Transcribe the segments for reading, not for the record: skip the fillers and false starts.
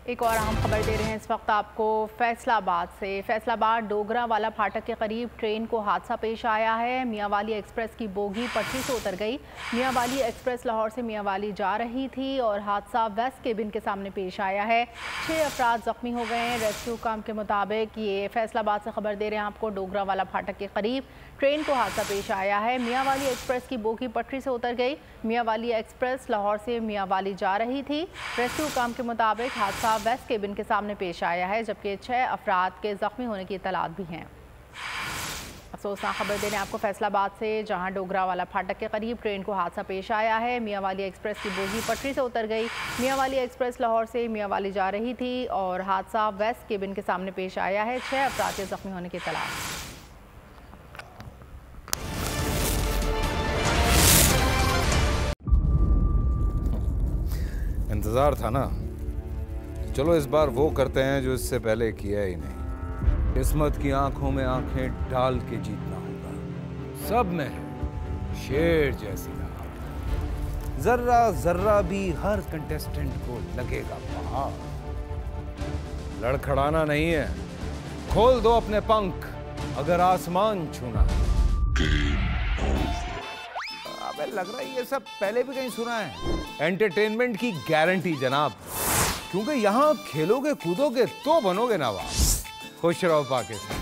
एक और अहम खबर दे रहे हैं इस वक्त आपको फैसलाबाद से। फैसलाबाद डोगरा वाला फाटक के करीब ट्रेन को हादसा पेश आया है। मियांवाली एक्सप्रेस की बोगी पटरी से उतर गई। मियांवाली एक्सप्रेस लाहौर से मियांवाली जा रही थी और हादसा वेस्ट केबिन के सामने पेश आया है। 6 अफराद जख्मी हो गए हैं। रेस्क्यू काम के मुताबिक ये फैसलाबाद से खबर दे रहे हैं आपको, डोगरा वाला फाटक के करीब ट्रेन को हादसा पेश आया है। मियांवाली एक्सप्रेस की बोगी पटरी से उतर गई। मियांवाली एक्सप्रेस लाहौर से मियांवाली जा रही थी। रेस्क्यू काम के मुताबिक हादसा वेस्ट केबिन के सामने पेश आया है, जबकि 6 अफराद के जख्मी होने की इत्तलात भी हैं। अफसोसनाक खबर देने आपको फैसलाबाद से, जहां डोगरा वाला फाटक के करीब ट्रेन को हादसा पेश आया है। मियांवाली एक्सप्रेस की बोगी पटरी से उतर गई। मियांवाली एक्सप्रेस लाहौर से मियांवाली जा रही थी और हादसा वेस्ट केबिन के सामने पेश आया है। 6 अफराद के जख्मी होने की इत्तलात। इंतज़ार था ना, चलो इस बार वो करते हैं जो इससे पहले किया ही नहीं। किस्मत की आंखों में आंखें डाल के जीतना होगा। सब में है शेर जैसी राह, जर्रा जर्रा भी हर कंटेस्टेंट को लगेगा पहाड़। लड़खड़ाना नहीं है, खोल दो अपने पंख अगर आसमान छूना है। अबे लग रहा है ये सब पहले भी कहीं सुना है। एंटरटेनमेंट की गारंटी जनाब, क्योंकि यहाँ खेलोगे कूदोगे तो बनोगे नवाब। खुश रहो पाकिस्तान।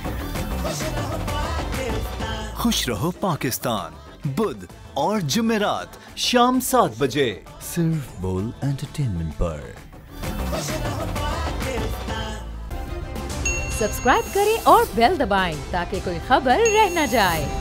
खुश रहो पाकिस्तान, बुध और जुमेरात शाम 7 बजे सिर्फ बोल एंटरटेनमेंट पर। सब्सक्राइब करें और बेल दबाएं ताकि कोई खबर रह न जाए।